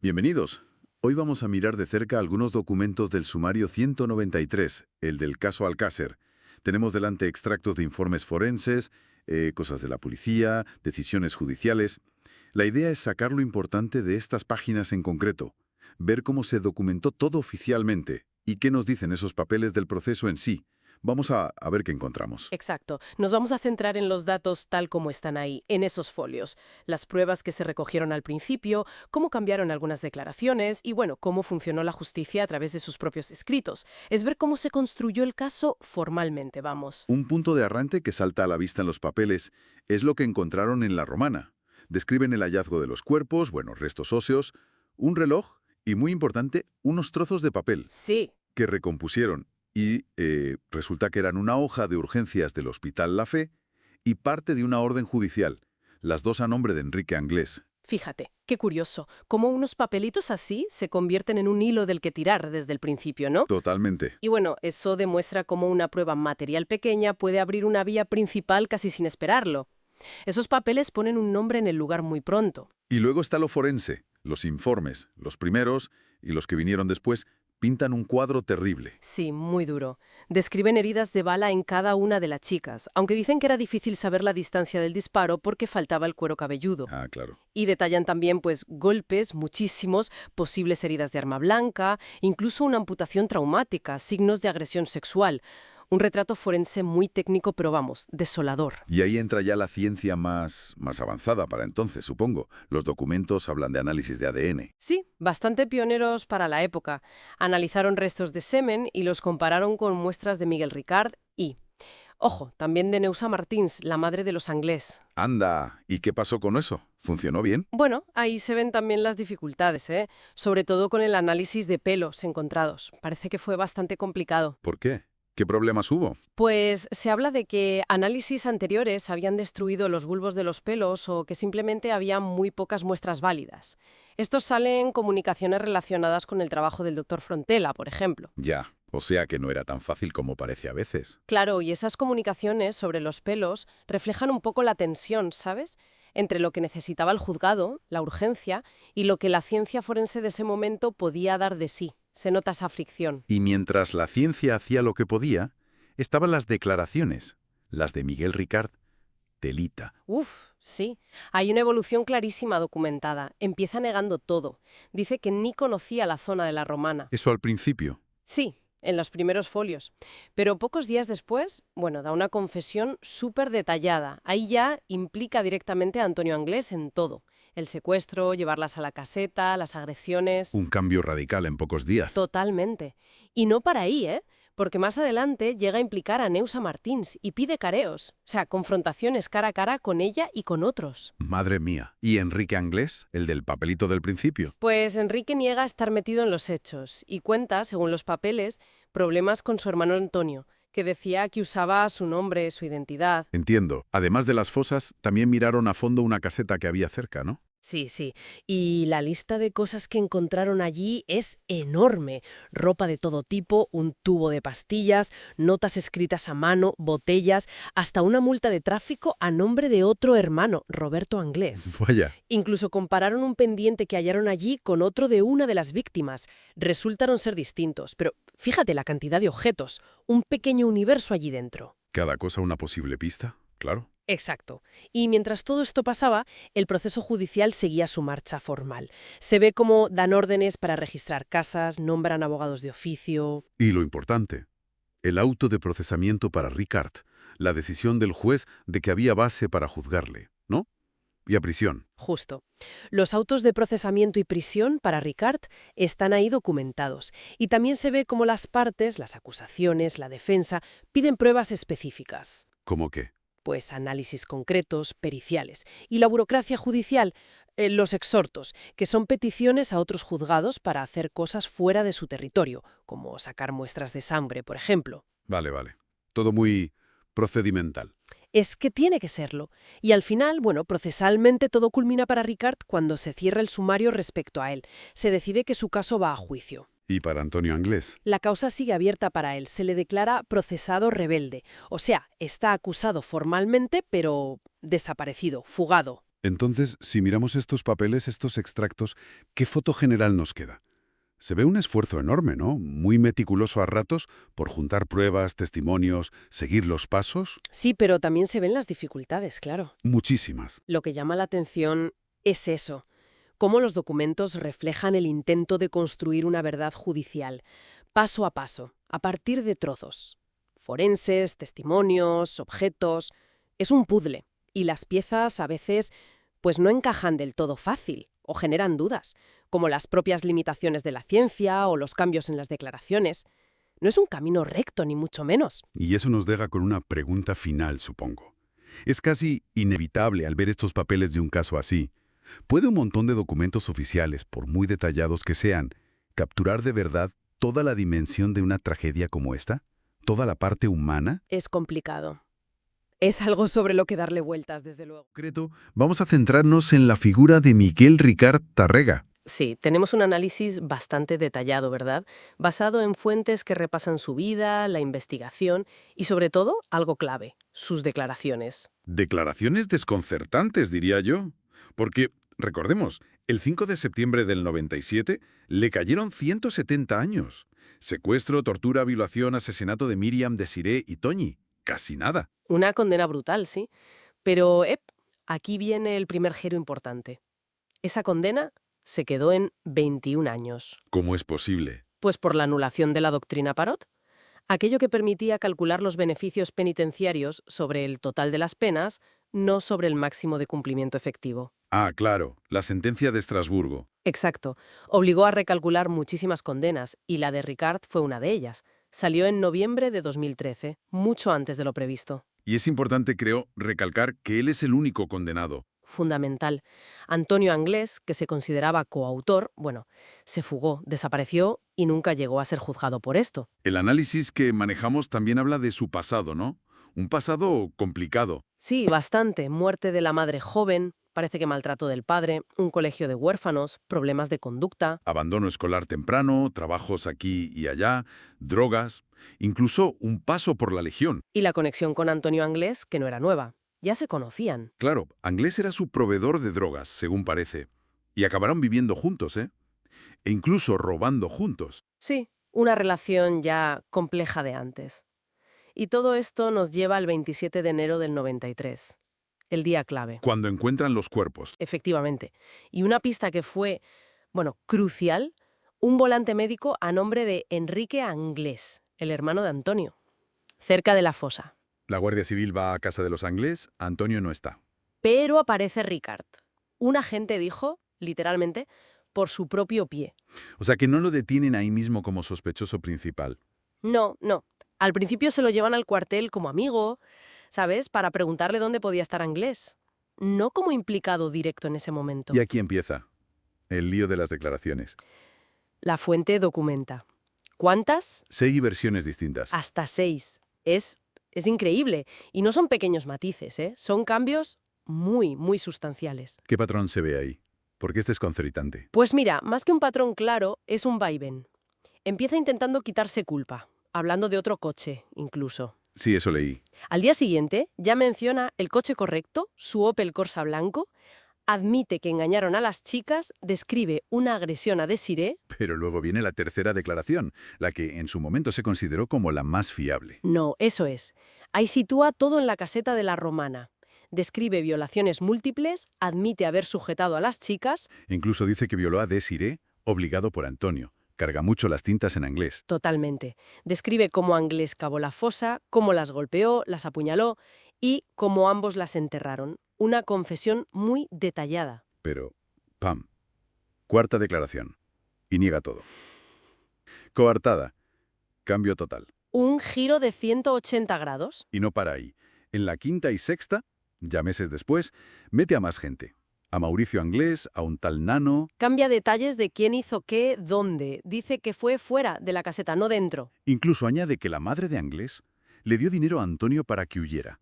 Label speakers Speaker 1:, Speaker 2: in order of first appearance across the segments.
Speaker 1: Bienvenidos. Hoy vamos a mirar de cerca algunos documentos del sumario 193, el del caso Alcácer. Tenemos delante extractos de informes forenses, cosas de la policía, decisiones judiciales. La idea es sacar lo importante de estas páginas en concreto, ver cómo se documentó todo oficialmente y qué nos dicen esos papeles del proceso en sí. Vamos a ver qué encontramos.
Speaker 2: Exacto. Nos vamos a centrar en los datos tal como están ahí, en esos folios. Las pruebas que se recogieron al principio, cómo cambiaron algunas declaraciones y, bueno, cómo funcionó la justicia a través de sus propios escritos. Es ver cómo se construyó el caso formalmente, vamos.
Speaker 1: Un punto de arranque que salta a la vista en los papeles es lo que encontraron en la Romana. Describen el hallazgo de los cuerpos, restos óseos, un reloj y, muy importante, unos trozos de papel
Speaker 2: Sí.
Speaker 1: que recompusieron y resulta que eran una hoja de urgencias del Hospital La Fe y parte de una orden judicial, las dos a nombre de Enrique Anglés.
Speaker 2: Fíjate, qué curioso, cómo unos papelitos así se convierten en un hilo del que tirar desde el principio, ¿no?
Speaker 1: Totalmente.
Speaker 2: Y bueno, eso demuestra cómo una prueba material pequeña puede abrir una vía principal casi sin esperarlo. Esos papeles ponen un nombre en el lugar muy pronto.
Speaker 1: Y luego está lo forense, los informes, los primeros y los que vinieron después, pintan un cuadro terrible.
Speaker 2: Sí, muy duro. Describen heridas de bala en cada una de las chicas, aunque dicen que era difícil saber la distancia del disparo porque faltaba el cuero cabelludo.
Speaker 1: Ah, claro.
Speaker 2: Y detallan también, pues, golpes, muchísimos, posibles heridas de arma blanca, incluso una amputación traumática, signos de agresión sexual. Un retrato forense muy técnico, pero vamos, desolador.
Speaker 1: Y ahí entra ya la ciencia más avanzada para entonces, supongo. Los documentos hablan de análisis de ADN.
Speaker 2: Sí, bastante pioneros para la época. Analizaron restos de semen y los compararon con muestras de Miguel Ricard y, ojo, también de Neusa Martins, la madre de los Anglés.
Speaker 1: Anda, ¿y qué pasó con eso? ¿Funcionó bien?
Speaker 2: Bueno, ahí se ven también las dificultades, ¿eh? Sobre todo con el análisis de pelos encontrados. Parece que fue bastante complicado.
Speaker 1: ¿Por qué? ¿Qué problemas hubo?
Speaker 2: Pues se habla de que análisis anteriores habían destruido los bulbos de los pelos o que simplemente había muy pocas muestras válidas. Estos salen comunicaciones relacionadas con el trabajo del doctor Frontela, por ejemplo.
Speaker 1: Ya, o sea que no era tan fácil como parece a veces.
Speaker 2: Claro, y esas comunicaciones sobre los pelos reflejan un poco la tensión, ¿sabes? Entre lo que necesitaba el juzgado, la urgencia, y lo que la ciencia forense de ese momento podía dar de sí. Se nota esa fricción.
Speaker 1: Y mientras la ciencia hacía lo que podía, estaban las declaraciones, las de Miguel Ricard, telita.
Speaker 2: Uf, sí. Hay una evolución clarísima documentada. Empieza negando todo. Dice que ni conocía la zona de la Romana.
Speaker 1: Eso al principio.
Speaker 2: Sí, en los primeros folios. Pero pocos días después, bueno, da una confesión súper detallada. Ahí ya implica directamente a Antonio Anglés en todo. El secuestro, llevarlas a la caseta, las agresiones.
Speaker 1: Un cambio radical en pocos días.
Speaker 2: Totalmente. Y no para ahí, ¿eh? Porque más adelante llega a implicar a Neusa Martins y pide careos, o sea, confrontaciones cara a cara con ella y con otros.
Speaker 1: Madre mía. ¿Y Enrique Anglés, el del papelito del principio?
Speaker 2: Pues Enrique niega estar metido en los hechos y cuenta, según los papeles, problemas con su hermano Antonio, que decía que usaba su nombre, su identidad.
Speaker 1: Entiendo. Además de las fosas, también miraron a fondo una caseta que había cerca, ¿no?
Speaker 2: Sí, sí. Y la lista de cosas que encontraron allí es enorme. Ropa de todo tipo, un tubo de pastillas, notas escritas a mano, botellas, hasta una multa de tráfico a nombre de otro hermano, Roberto Anglés.
Speaker 1: Vaya.
Speaker 2: Incluso compararon un pendiente que hallaron allí con otro de una de las víctimas. Resultaron ser distintos, pero fíjate la cantidad de objetos, un pequeño universo allí dentro.
Speaker 1: Cada cosa una posible pista, claro.
Speaker 2: Exacto. Y mientras todo esto pasaba, el proceso judicial seguía su marcha formal. Se ve cómo dan órdenes para registrar casas, nombran abogados de oficio.
Speaker 1: Y lo importante, el auto de procesamiento para Ricard, la decisión del juez de que había base para juzgarle, ¿no? Y a prisión.
Speaker 2: Justo. Los autos de procesamiento y prisión para Ricard están ahí documentados. Y también se ve cómo las partes, las acusaciones, la defensa, piden pruebas específicas.
Speaker 1: ¿Cómo qué?
Speaker 2: Pues análisis concretos, periciales. Y la burocracia judicial, los exhortos, que son peticiones a otros juzgados para hacer cosas fuera de su territorio, como sacar muestras de sangre, por ejemplo.
Speaker 1: Vale, vale. Todo muy procedimental.
Speaker 2: Es que tiene que serlo. Y al final, bueno, procesalmente todo culmina para Ricard cuando se cierra el sumario respecto a él. Se decide que su caso va a juicio.
Speaker 1: ¿Y para Antonio Anglés?
Speaker 2: La causa sigue abierta para él. Se le declara procesado rebelde. O sea, está acusado formalmente, pero desaparecido, fugado.
Speaker 1: Entonces, si miramos estos papeles, estos extractos, ¿qué foto general nos queda? Se ve un esfuerzo enorme, ¿no? Muy meticuloso a ratos por juntar pruebas, testimonios, seguir los pasos.
Speaker 2: Sí, pero también se ven las dificultades, claro.
Speaker 1: Muchísimas.
Speaker 2: Lo que llama la atención es eso, cómo los documentos reflejan el intento de construir una verdad judicial, paso a paso, a partir de trozos. Forenses, testimonios, objetos. Es un puzzle, y las piezas a veces pues no encajan del todo fácil o generan dudas, como las propias limitaciones de la ciencia o los cambios en las declaraciones. No es un camino recto, ni mucho menos.
Speaker 1: Y eso nos deja con una pregunta final, supongo. Es casi inevitable al ver estos papeles de un caso así. ¿Puede un montón de documentos oficiales, por muy detallados que sean, capturar de verdad toda la dimensión de una tragedia como esta? ¿Toda la parte humana?
Speaker 2: Es complicado. Es algo sobre lo que darle vueltas, desde luego.
Speaker 1: Concreto, vamos a centrarnos en la figura de Miguel Ricard Tarrega.
Speaker 2: Sí, tenemos un análisis bastante detallado, ¿verdad? Basado en fuentes que repasan su vida, la investigación y, sobre todo, algo clave, sus declaraciones.
Speaker 3: Declaraciones desconcertantes, diría yo. Porque, recordemos, el 5 de septiembre del 97 le cayeron 170 años. Secuestro, tortura, violación, asesinato de Miriam, Desiré y Toñi. Casi nada.
Speaker 2: Una condena brutal, sí. Pero, aquí viene el primer giro importante. Esa condena se quedó en 21 años.
Speaker 3: ¿Cómo es posible?
Speaker 2: Pues por la anulación de la doctrina Parot, aquello que permitía calcular los beneficios penitenciarios sobre el total de las penas, no sobre el máximo de cumplimiento efectivo.
Speaker 3: Ah, claro, la sentencia de Estrasburgo.
Speaker 2: Exacto. Obligó a recalcular muchísimas condenas, y la de Ricard fue una de ellas. Salió en noviembre de 2013, mucho antes de lo previsto.
Speaker 3: Y es importante, creo, recalcar que él es el único condenado.
Speaker 2: Fundamental. Antonio Anglés, que se consideraba coautor, se fugó, desapareció y nunca llegó a ser juzgado por esto.
Speaker 3: El análisis que manejamos también habla de su pasado, ¿no? Un pasado complicado.
Speaker 2: Sí, bastante. Muerte de la madre joven, parece que maltrato del padre, un colegio de huérfanos, problemas de conducta.
Speaker 3: Abandono escolar temprano, trabajos aquí y allá, drogas, incluso un paso por la Legión.
Speaker 2: Y la conexión con Antonio Anglés, que no era nueva. Ya se conocían.
Speaker 3: Claro, Anglés era su proveedor de drogas, según parece. Y acabaron viviendo juntos, ¿eh? E incluso robando juntos.
Speaker 2: Sí, una relación ya compleja de antes. Y todo esto nos lleva al 27 de enero del 93, el día clave.
Speaker 3: Cuando encuentran los cuerpos.
Speaker 2: Efectivamente. Y una pista que fue, crucial, un volante médico a nombre de Enrique Anglés, el hermano de Antonio, cerca de la fosa.
Speaker 3: La Guardia Civil va a casa de los Anglés, Antonio no está.
Speaker 2: Pero aparece Ricard. Un agente dijo, literalmente, por su propio pie.
Speaker 3: O sea que no lo detienen ahí mismo como sospechoso principal.
Speaker 2: No, no. Al principio se lo llevan al cuartel como amigo, ¿sabes? Para preguntarle dónde podía estar Anglés. No como implicado directo en ese momento.
Speaker 3: Y aquí empieza el lío de las declaraciones.
Speaker 2: La fuente documenta. ¿Cuántas?
Speaker 3: 6 versiones distintas.
Speaker 2: Hasta 6. Es increíble. Y no son pequeños matices, ¿eh? Son cambios muy, muy sustanciales.
Speaker 3: ¿Qué patrón se ve ahí? Porque este es desconcertante.
Speaker 2: Pues mira, más que un patrón claro, es un vaivén. Empieza intentando quitarse culpa, hablando de otro coche, incluso.
Speaker 3: Sí, eso leí.
Speaker 2: Al día siguiente, ya menciona el coche correcto, su Opel Corsa blanco, admite que engañaron a las chicas, describe una agresión a Desiré.
Speaker 3: Pero luego viene la tercera declaración, la que en su momento se consideró como la más fiable.
Speaker 2: No, eso es. Ahí sitúa todo en la caseta de la Romana. Describe violaciones múltiples, admite haber sujetado a las chicas.
Speaker 3: Incluso dice que violó a Desiré, obligado por Antonio. Carga mucho las tintas en Anglés.
Speaker 2: Totalmente. Describe cómo Anglés cavó la fosa, cómo las golpeó, las apuñaló y cómo ambos las enterraron. Una confesión muy detallada.
Speaker 3: Pero, ¡pam! Cuarta declaración. Y niega todo. Coartada. Cambio total.
Speaker 2: Un giro de 180 grados.
Speaker 3: Y no para ahí. En la quinta y sexta, ya meses después, mete a más gente. A Mauricio Anglés, a un tal Nano.
Speaker 2: Cambia detalles de quién hizo qué, dónde. Dice que fue fuera de la caseta, no dentro.
Speaker 3: Incluso añade que la madre de Anglés le dio dinero a Antonio para que huyera.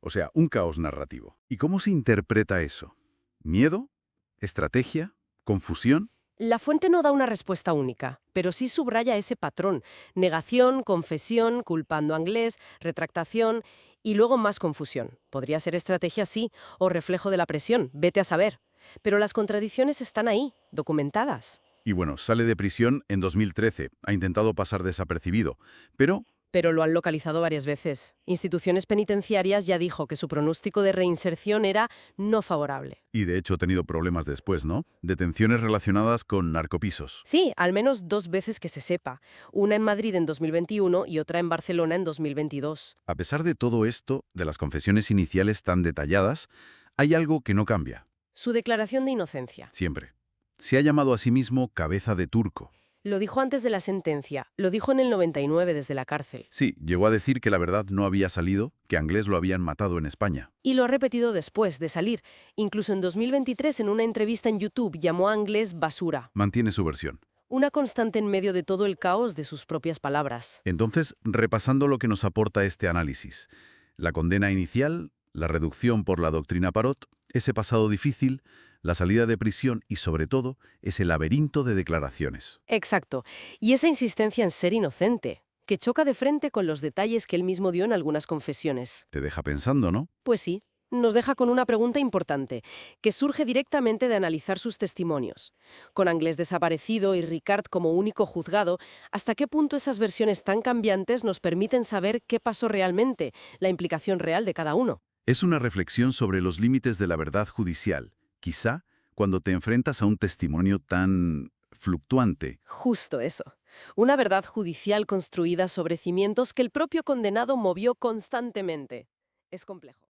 Speaker 3: O sea, un caos narrativo. ¿Y cómo se interpreta eso? ¿Miedo? ¿Estrategia? ¿Confusión?
Speaker 2: La fuente no da una respuesta única, pero sí subraya ese patrón. Negación, confesión, culpando a Anglés, retractación Y luego más confusión. Podría ser estrategia sí, o reflejo de la presión, vete a saber. Pero las contradicciones están ahí, documentadas.
Speaker 1: Y bueno, sale de prisión en 2013, ha intentado pasar desapercibido, pero
Speaker 2: Pero lo han localizado varias veces. Instituciones penitenciarias ya dijo que su pronóstico de reinserción era no favorable.
Speaker 1: y de hecho ha tenido problemas después, ¿no? Detenciones relacionadas con narcopisos.
Speaker 2: Sí, al menos 2 veces que se sepa. Una en Madrid en 2021 y otra en Barcelona en 2022.
Speaker 1: A pesar de todo esto, de las confesiones iniciales tan detalladas, hay algo que no cambia,
Speaker 2: Su declaración de inocencia.
Speaker 1: siempre. Se ha llamado a sí mismo cabeza de turco.
Speaker 2: Lo dijo antes de la sentencia, lo dijo en el 99 desde la cárcel.
Speaker 1: Sí, llegó a decir que la verdad no había salido, que a Anglés lo habían matado en España.
Speaker 2: Y lo ha repetido después de salir. Incluso en 2023, en una entrevista en YouTube, llamó a Anglés basura.
Speaker 1: Mantiene su versión.
Speaker 2: Una constante en medio de todo el caos de sus propias palabras.
Speaker 1: Entonces, repasando lo que nos aporta este análisis. La condena inicial, la reducción por la doctrina Parot, ese pasado difícil, la salida de prisión y, sobre todo, ese laberinto de declaraciones.
Speaker 2: Exacto. Y esa insistencia en ser inocente, que choca de frente con los detalles que él mismo dio en algunas confesiones.
Speaker 1: Te deja pensando, ¿no?
Speaker 2: Pues sí, nos deja con una pregunta importante, que surge directamente de analizar sus testimonios. Con Anglés desaparecido y Ricard como único juzgado, ¿hasta qué punto esas versiones tan cambiantes nos permiten saber qué pasó realmente, la implicación real de cada uno?
Speaker 1: Es una reflexión sobre los límites de la verdad judicial, quizá cuando te enfrentas a un testimonio tan fluctuante.
Speaker 2: Justo eso. Una verdad judicial construida sobre cimientos que el propio condenado movió constantemente. Es complejo.